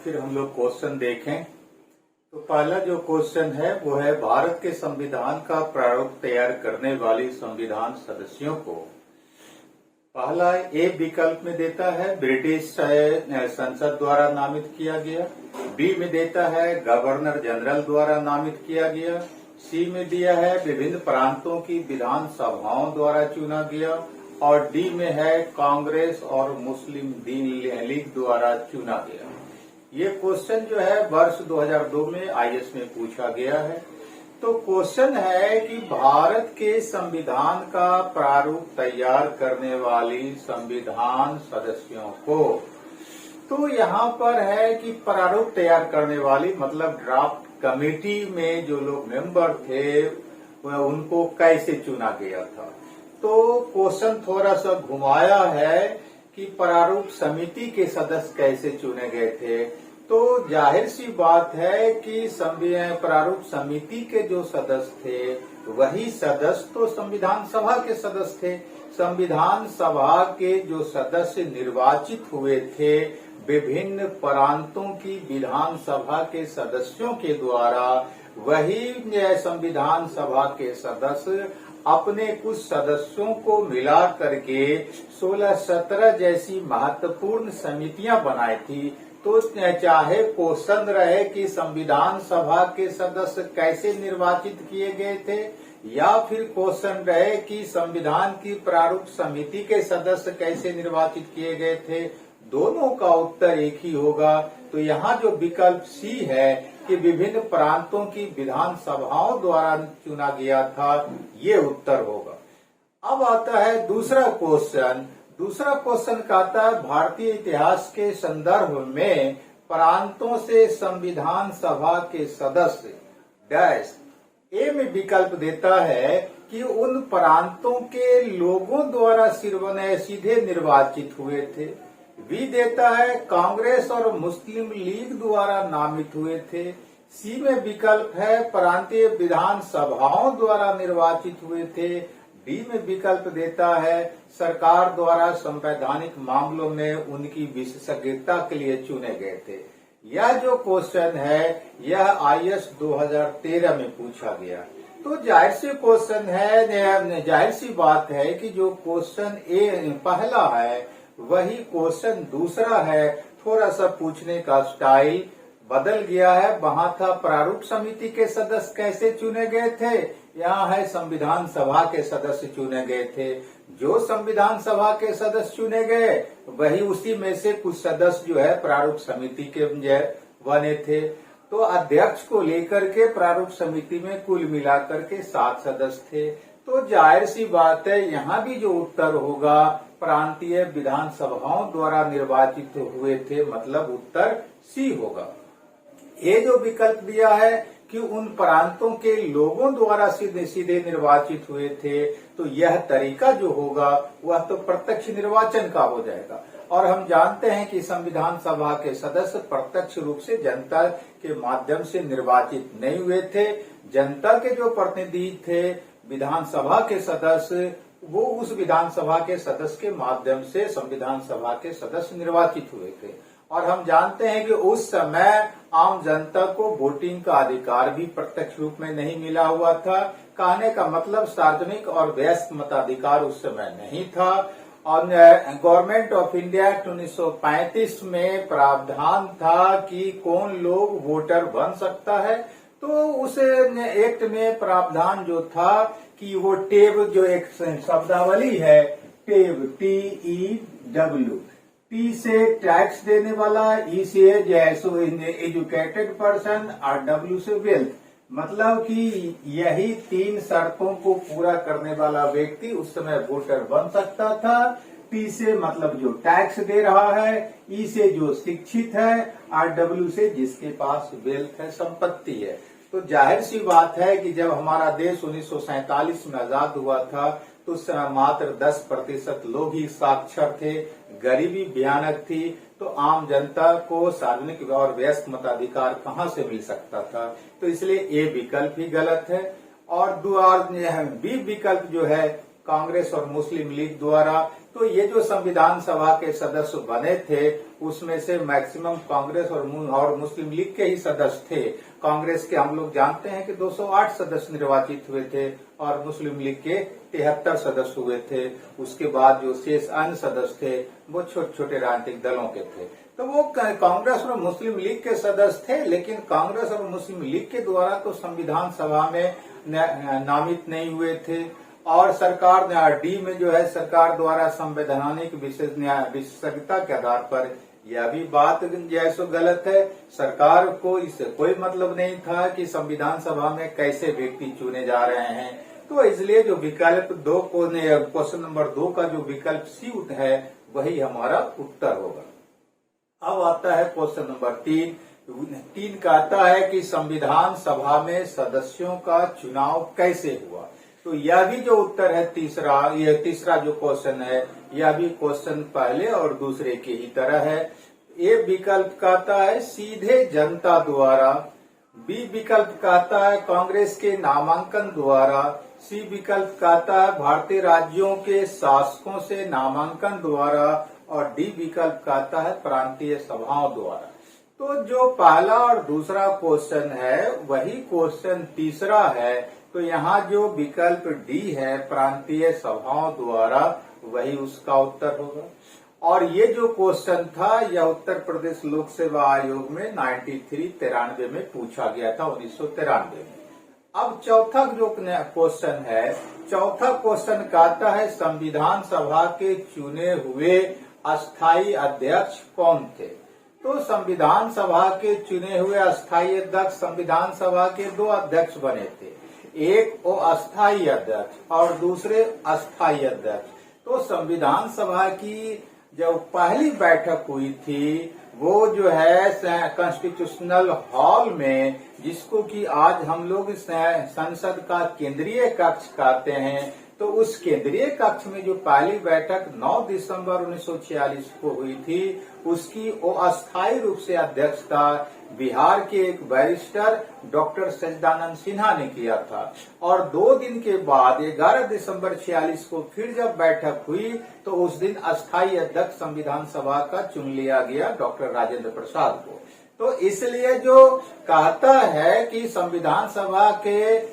फिर हम लोग क्वेश्चन देखें। तो पहला जो क्वेश्चन है वो है, भारत के संविधान का प्रारूप तैयार करने वाली संविधान सदस्यों को पहला ए विकल्प में देता है ब्रिटिश संसद द्वारा नामित किया गया, बी में देता है गवर्नर जनरल द्वारा नामित किया गया, सी में दिया है विभिन्न प्रांतों की विधान सभाओं द्वारा चुना गया और डी में है कांग्रेस और मुस्लिम लीग द्वारा चुना गया। ये क्वेश्चन जो है वर्ष 2002 में आईएएस में पूछा गया है। तो क्वेश्चन है कि भारत के संविधान का प्रारूप तैयार करने वाली संविधान सदस्यों को, तो यहाँ पर है कि प्रारूप तैयार करने वाली मतलब ड्राफ्ट कमेटी में जो लोग मेंबर थे उनको कैसे चुना गया था। तो क्वेश्चन थोड़ा सा घुमाया है कि प्रारूप समिति के सदस्य कैसे चुने गए थे। तो जाहिर सी बात है कि प्रारूप समिति के जो सदस्य थे वही सदस्य तो संविधान सभा के सदस्य थे। संविधान सभा के जो सदस्य निर्वाचित हुए थे विभिन्न प्रांतों की विधान सभा के सदस्यों के द्वारा, वही संविधान सभा के सदस्य अपने कुछ सदस्यों को मिला करके 16-17 जैसी महत्वपूर्ण समितियां बनाई थी। तो चाहे क्वेश्चन रहे कि संविधान सभा के सदस्य कैसे निर्वाचित किए गए थे या फिर क्वेश्चन रहे कि संविधान की प्रारूप समिति के सदस्य कैसे निर्वाचित किए गए थे, दोनों का उत्तर एक ही होगा। तो यहाँ जो विकल्प सी है कि विभिन्न प्रांतों की विधान सभाओं द्वारा चुना गया था, ये उत्तर होगा। अब आता है दूसरा क्वेश्चन। दूसरा क्वेश्चन कहता है भारतीय इतिहास के संदर्भ में प्रांतों से संविधान सभा के सदस्य डैश। ए में विकल्प देता है कि उन प्रांतों के लोगों द्वारा सीधे निर्वाचित हुए थे। बी देता है कांग्रेस और मुस्लिम लीग द्वारा नामित हुए थे। सी में विकल्प है प्रांतीय विधान सभाओं द्वारा निर्वाचित हुए थे। डी में विकल्प देता है सरकार द्वारा संवैधानिक मामलों में उनकी विशेषज्ञता के लिए चुने गए थे। यह जो क्वेश्चन है यह आईएएस 2013 में पूछा गया। तो जाहिर सी क्वेश्चन है, जाहिर सी बात है कि जो क्वेश्चन ए पहला है वही क्वेश्चन दूसरा है। थोड़ा सा पूछने का स्टाइल बदल गया है। वहां था प्रारूप समिति के सदस्य कैसे चुने गए थे, यहाँ है संविधान सभा के सदस्य चुने गए थे। जो संविधान सभा के सदस्य चुने गए वही उसी में से कुछ सदस्य जो है प्रारूप समिति के बने थे। तो अध्यक्ष को लेकर के प्रारूप समिति में कुल मिलाकर के 7 सदस्य थे। तो जाहिर सी बात है यहाँ भी जो उत्तर होगा प्रांतीय विधान सभाओं द्वारा निर्वाचित हुए थे, मतलब उत्तर सी होगा। ये जो विकल्प दिया है कि उन प्रांतों के लोगों द्वारा सीधे निर्वाचित हुए थे, तो यह तरीका जो होगा वह तो प्रत्यक्ष निर्वाचन का हो जाएगा। और हम जानते हैं कि संविधान सभा के सदस्य प्रत्यक्ष रूप से जनता के माध्यम से निर्वाचित नहीं हुए थे। जनता के जो प्रतिनिधि थे विधानसभा के सदस्य, वो उस विधानसभा के सदस्य के माध्यम से संविधान सभा के सदस्य निर्वाचित हुए थे। और हम जानते हैं कि उस समय आम जनता को वोटिंग का अधिकार भी प्रत्यक्ष रूप में नहीं मिला हुआ था। कहने का मतलब सार्वजनिक और वयस्क मताधिकार उस समय नहीं था। और गवर्नमेंट ऑफ इंडिया एक्ट 1935 में प्रावधान था कि कौन लोग वोटर बन सकता है। तो उस एक्ट में प्रावधान जो था कि वो टेब, जो एक शब्दावली है टेब TEW, T से टैक्स देने वाला, E से एजुकेटेड पर्सन और W से वेल्थ, मतलब कि यही 3 शर्तों को पूरा करने वाला व्यक्ति उस समय वोटर बन सकता था। T से मतलब जो टैक्स दे रहा है, E से जो शिक्षित है और W से जिसके पास वेल्थ है, संपत्ति है। तो जाहिर सी बात है कि जब हमारा देश 1947 में आजाद हुआ था तो उस समय मात्र 10% लोग ही साक्षर थे, गरीबी भयानक थी। तो आम जनता को सार्वजनिक और वयस्क मताधिकार कहाँ से मिल सकता था। तो इसलिए ए विकल्प ही गलत है। और बी विकल्प जो है कांग्रेस और मुस्लिम लीग द्वारा। तो ये जो संविधान सभा के सदस्य बने थे उसमें से मैक्सिमम कांग्रेस और मुस्लिम लीग के ही सदस्य थे। कांग्रेस के हम लोग जानते हैं कि 208 सदस्य निर्वाचित हुए थे और मुस्लिम लीग के 73 सदस्य हुए थे। उसके बाद जो शेष अन्य सदस्य थे वो छोटे छोटे राजनीतिक दलों के थे। तो वो कांग्रेस और मुस्लिम लीग के सदस्य थे, लेकिन कांग्रेस और मुस्लिम लीग के द्वारा तो संविधान सभा में नामित नहीं हुए थे। और सरकार डी में जो है सरकार द्वारा संवैधानिक विशेषज्ञता के आधार पर यह भी बात जैसो गलत है। सरकार को इससे कोई मतलब नहीं था कि संविधान सभा में कैसे व्यक्ति चुने जा रहे हैं। तो इसलिए जो विकल्प 2 को क्वेश्चन नंबर 2 का जो विकल्प सी है वही हमारा उत्तर होगा। अब आता है क्वेश्चन नंबर 3 कहता है कि संविधान सभा में सदस्यों का चुनाव कैसे हुआ। तो यह भी जो उत्तर है तीसरा जो क्वेश्चन है यह भी क्वेश्चन पहले और दूसरे के ही तरह है। ए विकल्प कहता है सीधे जनता द्वारा, बी विकल्प कहता है कांग्रेस के नामांकन द्वारा, सी विकल्प कहता है भारतीय राज्यों के शासकों से नामांकन द्वारा और डी विकल्प कहता है प्रांतीय सभाओं द्वारा। तो जो पहला और दूसरा क्वेश्चन है वही क्वेश्चन तीसरा है। तो यहाँ जो विकल्प डी है प्रांतीय सभाओं द्वारा वही उसका उत्तर होगा। और ये जो क्वेश्चन था यह उत्तर प्रदेश लोक सेवा आयोग में 93 में पूछा गया था 1993 में। अब चौथा जो क्वेश्चन है, चौथा क्वेश्चन कहता है संविधान सभा के चुने हुए अस्थायी अध्यक्ष कौन थे। तो संविधान सभा के चुने हुए अस्थायी अध्यक्ष संविधान सभा के 2 अध्यक्ष बने थे, एक वो अस्थायी अध्यक्ष और दूसरे अस्थायी अध्यक्ष। तो संविधान सभा की जब पहली बैठक हुई थी वो जो है कॉन्स्टिट्यूशनल हॉल में, जिसको कि आज हम लोग संसद का केंद्रीय कक्ष कहते हैं। तो उस केंद्रीय कक्ष में जो पहली बैठक 9 दिसंबर 1946 को हुई थी उसकी वो अस्थायी रूप से अध्यक्षता बिहार के एक बैरिस्टर डॉक्टर सच्चिदानंद सिन्हा ने किया था। और 2 दिन के बाद 11 दिसंबर 46 को फिर जब बैठक हुई तो उस दिन अस्थायी अध्यक्ष संविधान सभा का चुन लिया गया डॉक्टर राजेंद्र प्रसाद को। तो इसलिए जो कहता है कि संविधान सभा के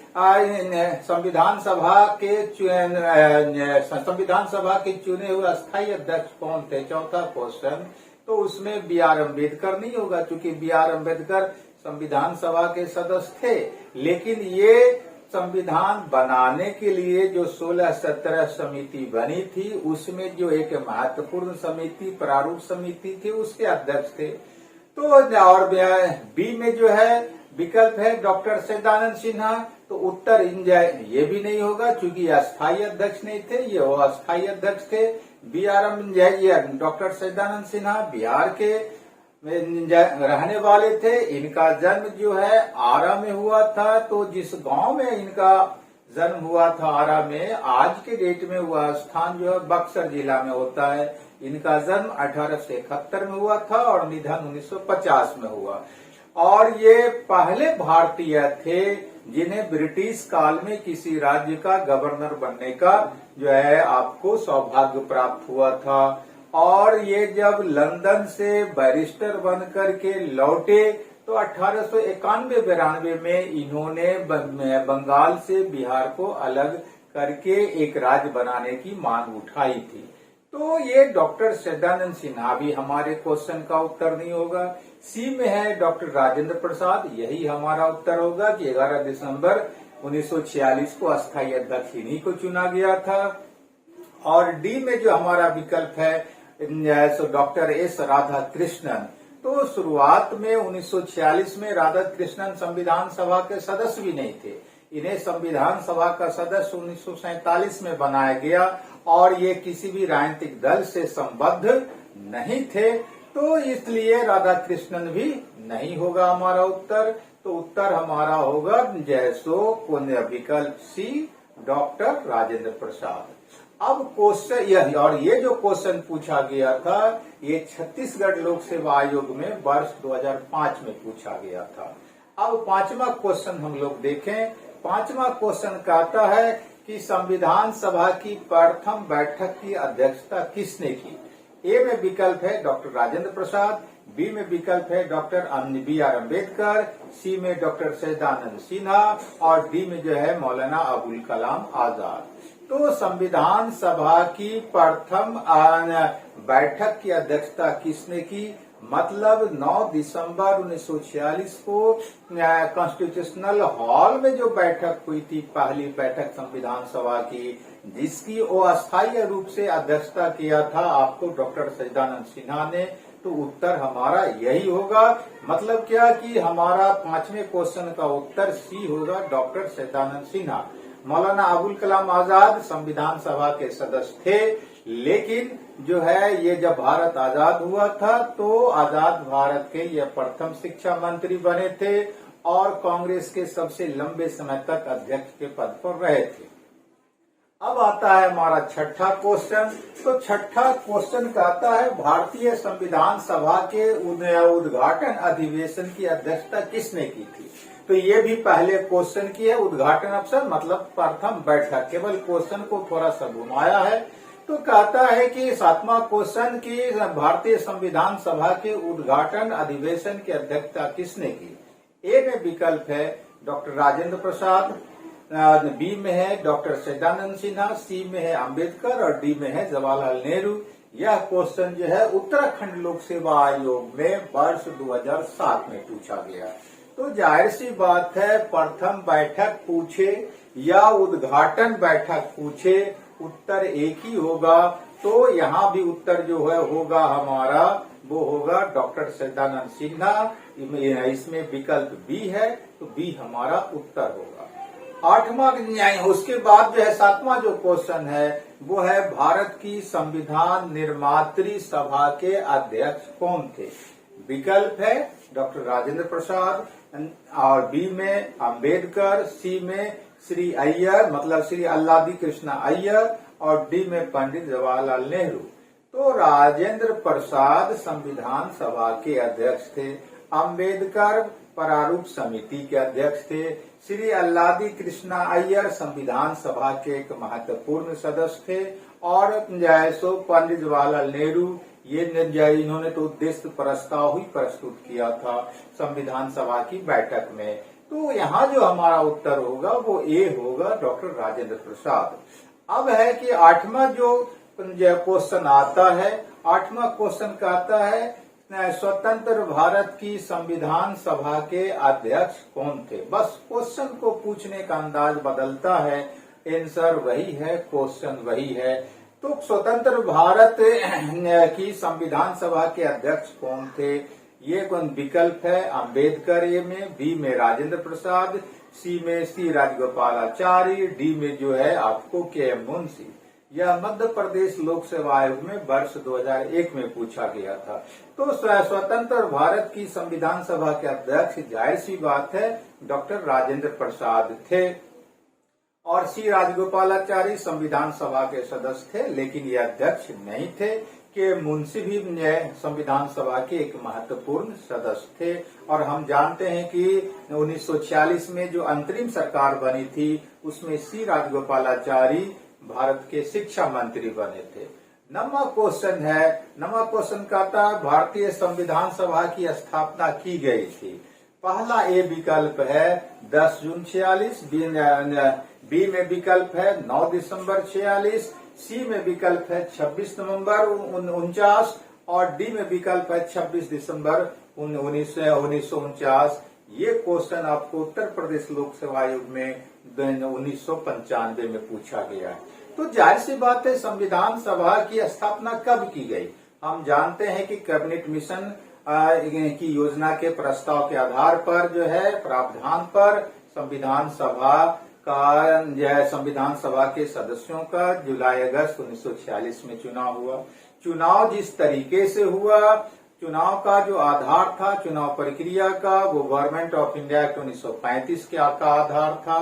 चुने हुए अस्थायी अध्यक्ष कौन थे, चौथा क्वेश्चन, तो उसमें बी आर अम्बेडकर नहीं होगा, क्योंकि बी आर अम्बेडकर संविधान सभा के सदस्य थे। लेकिन ये संविधान बनाने के लिए जो 16-17 समिति बनी थी उसमें जो एक महत्वपूर्ण समिति प्रारूप समिति थी उसके अध्यक्ष थे। तो और बी में जो है विकल्प है डॉक्टर सच्चिदानंद सिन्हा। तो उत्तर ये भी नहीं होगा क्योंकि अस्थायी अध्यक्ष नहीं थे, ये वो अस्थायी अध्यक्ष थे। बी आर डॉक्टर सच्चिदानंद सिन्हा बिहार के रहने वाले थे। इनका जन्म जो है आरा में हुआ था। तो जिस गांव में इनका जन्म हुआ था आरा में, आज के डेट में वह स्थान जो है बक्सर जिला में होता है। इनका जन्म 1871 में हुआ था और निधन 1950 में हुआ। और ये पहले भारतीय थे जिन्हें ब्रिटिश काल में किसी राज्य का गवर्नर बनने का जो है आपको सौभाग्य प्राप्त हुआ था। और ये जब लंदन से बैरिस्टर बन करके लौटे तो 1891-92 में इन्होंने बंगाल से बिहार को अलग करके एक राज्य बनाने की मांग उठाई थी। तो ये डॉक्टर सच्चिदानंद सिन्हा भी हमारे क्वेश्चन का उत्तर नहीं होगा। सी में है डॉक्टर राजेंद्र प्रसाद, यही हमारा उत्तर होगा कि 11 दिसंबर 1946 को अस्थायी अध्यक्ष इन्हीं को चुना गया था। और डी में जो हमारा विकल्प है डॉक्टर एस राधा कृष्णन। तो शुरुआत में 1946 में राधा कृष्णन संविधान सभा के सदस्य भी नहीं थे। इन्हें संविधान सभा का सदस्य 1947 में बनाया गया और ये किसी भी राजनीतिक दल से संबद्ध नहीं थे। तो इसलिए राधा कृष्णन भी नहीं होगा हमारा उत्तर। तो उत्तर हमारा होगा विकल्प सी डॉक्टर राजेंद्र प्रसाद। अब क्वेश्चन यह, और ये जो क्वेश्चन पूछा गया था ये छत्तीसगढ़ लोक सेवा आयोग में वर्ष 2005 में पूछा गया था। अब 5वां क्वेश्चन हम लोग देखें। 5वां क्वेश्चन कहता है कि संविधान सभा की प्रथम बैठक की अध्यक्षता किसने की। ए में विकल्प है डॉक्टर राजेंद्र प्रसाद, बी में विकल्प है डॉक्टर बी आर अम्बेडकर, सी में डॉक्टर सैयदानंद सिन्हा और डी में जो है मौलाना अबुल कलाम आजाद। तो संविधान सभा की प्रथम बैठक की अध्यक्षता किसने की, मतलब 9 दिसंबर 1946 को कॉन्स्टिट्यूशनल हॉल में जो बैठक हुई थी, पहली बैठक संविधान सभा की, जिसकी अस्थायी रूप से अध्यक्षता किया था आपको डॉक्टर सैयदानंद सिन्हा ने। तो उत्तर हमारा यही होगा। मतलब क्या कि हमारा 5वें क्वेश्चन का उत्तर सी होगा, डॉक्टर सैयदानंद सिन्हा। मौलाना अबुल कलाम आजाद संविधान सभा के सदस्य थे, लेकिन जो है ये जब भारत आजाद हुआ था तो आजाद भारत के ये प्रथम शिक्षा मंत्री बने थे और कांग्रेस के सबसे लंबे समय तक अध्यक्ष के पद पर रहे थे। अब आता है हमारा छठा क्वेश्चन। तो छठा क्वेश्चन कहता है भारतीय संविधान सभा के उद्घाटन अधिवेशन की अध्यक्षता किसने की थी। तो ये भी पहले क्वेश्चन की है, उद्घाटन अवसर मतलब प्रथम बैठक, केवल क्वेश्चन को थोड़ा सा घुमाया है। तो कहता है कि 7वां क्वेश्चन की भारतीय संविधान सभा के उद्घाटन अधिवेशन की अध्यक्षता किसने की। ए में विकल्प है डॉक्टर राजेंद्र प्रसाद, बी में है डॉक्टर सैयदानंद सिन्हा, सी में है अम्बेडकर और डी में है जवाहरलाल नेहरू। यह क्वेश्चन जो है उत्तराखंड लोक सेवा आयोग में वर्ष 2007 में पूछा गया। तो जाहिर सी बात है, प्रथम बैठक पूछे या उद्घाटन बैठक पूछे, उत्तर एक ही होगा। तो यहाँ भी उत्तर जो है होगा हमारा, वो होगा डॉक्टर सैयदानंद सिन्हा। इसमें विकल्प बी है, तो बी हमारा उत्तर होगा। 8वां उसके बाद जो है 7वां जो क्वेश्चन है वो है भारत की संविधान निर्मात्री सभा के अध्यक्ष कौन थे। विकल्प है डॉक्टर राजेंद्र प्रसाद और बी में अम्बेडकर, सी में श्री अय्यर मतलब श्री अल्लादी कृष्णा अय्यर और डी में पंडित जवाहरलाल नेहरू। तो राजेंद्र प्रसाद संविधान सभा के अध्यक्ष थे, अम्बेडकर प्रारूप समिति के अध्यक्ष थे, श्री अल्लादी कृष्णा अय्यर संविधान सभा के एक महत्वपूर्ण सदस्य थे और पंडित जवाहरलाल नेहरू ये इन्होंने तो उद्देश्य प्रस्ताव ही प्रस्तुत किया था संविधान सभा की बैठक में। तो यहाँ जो हमारा उत्तर होगा वो ए होगा, डॉक्टर राजेंद्र प्रसाद। अब है कि 8वां जो क्वेश्चन आता है, 8वां क्वेश्चन कहता है स्वतंत्र भारत की संविधान सभा के अध्यक्ष कौन थे। बस क्वेश्चन को पूछने का अंदाज बदलता है, आंसर वही है, क्वेश्चन वही है। तो स्वतंत्र भारत की संविधान सभा के अध्यक्ष कौन थे। ये कौन विकल्प है, अम्बेडकर ए में, बी में राजेंद्र प्रसाद, सी में सी राजगोपालाचारी, डी में जो है आपको के एम मुंशी। यह मध्य प्रदेश लोक सेवा आयोग में वर्ष 2001 में पूछा गया था। तो स्वतंत्र भारत की संविधान सभा के अध्यक्ष जाहिर सी बात है डॉक्टर राजेंद्र प्रसाद थे और सी राजगोपालाचारी संविधान सभा के सदस्य थे, लेकिन ये अध्यक्ष नहीं थे। के मुंशी भी संविधान सभा के एक महत्वपूर्ण सदस्य थे और हम जानते हैं कि 1946 में जो अंतरिम सरकार बनी थी उसमें सी राजगोपालाचारी भारत के शिक्षा मंत्री बने थे। 9वां क्वेश्चन है, 9वां क्वेश्चन कहता है भारतीय संविधान सभा की स्थापना की गई थी। पहला ए विकल्प है 10 जून 46, बी में विकल्प है 9 दिसंबर 46, सी में विकल्प है 26 नवंबर 49 और डी में विकल्प है 26 दिसंबर 1949। ये क्वेश्चन आपको उत्तर प्रदेश लोक सेवा आयोग में 1995 में पूछा गया है। तो जाहिर सी बात है संविधान सभा की स्थापना कब की गई। हम जानते हैं कि कैबिनेट मिशन की योजना के प्रस्ताव के आधार पर जो है प्रावधान पर संविधान सभा के सदस्यों का जुलाई अगस्त 1946 में चुनाव हुआ। चुनाव जिस तरीके से हुआ, चुनाव का जो आधार था चुनाव प्रक्रिया का, वो गवर्नमेंट ऑफ इंडिया एक्ट 1935 का आधार था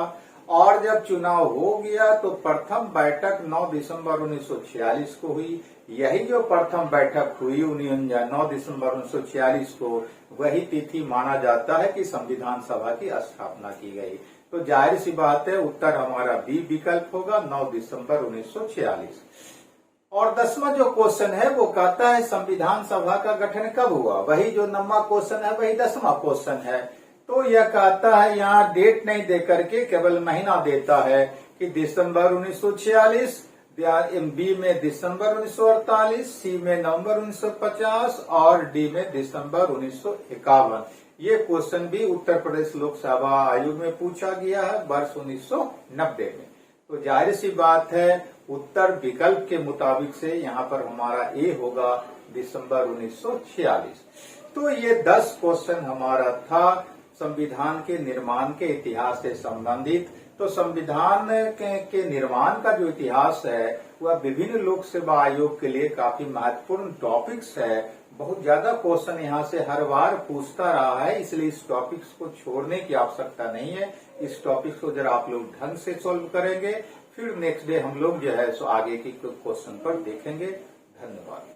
और जब चुनाव हो गया तो प्रथम बैठक 9 दिसंबर 1946 को हुई। यही जो प्रथम बैठक हुई 9 दिसंबर 1946 को, वही तिथि माना जाता है कि संविधान सभा की स्थापना की गई। तो जाहिर सी बात है उत्तर हमारा बी विकल्प होगा, 9 दिसंबर 1946। और 10वां जो क्वेश्चन है वो कहता है संविधान सभा का गठन कब हुआ। वही जो 9वां क्वेश्चन है वही 10वां क्वेश्चन है। तो यह कहता है, यहाँ डेट नहीं दे करके केवल महीना देता है कि दिसंबर 1946, बी में दिसंबर 1948, सी में नवंबर 1950 और डी में दिसंबर 1951। ये क्वेश्चन भी उत्तर प्रदेश लोकसभा आयोग में पूछा गया है वर्ष 1990 में। तो जाहिर सी बात है उत्तर विकल्प के मुताबिक से यहाँ पर हमारा ए होगा, दिसंबर 1946। तो ये 10 क्वेश्चन हमारा था संविधान के निर्माण के इतिहास से संबंधित। तो संविधान के निर्माण का जो इतिहास है वह विभिन्न लोक सेवा आयोग के लिए काफी महत्वपूर्ण टॉपिक्स है। बहुत ज्यादा क्वेश्चन यहाँ से हर बार पूछता रहा है, इसलिए इस टॉपिक्स को छोड़ने की आवश्यकता नहीं है। इस टॉपिक्स को जरा आप लोग ढंग से सॉल्व करेंगे, फिर नेक्स्ट डे हम लोग जो है सो आगे की क्वेश्चन पर देखेंगे। धन्यवाद।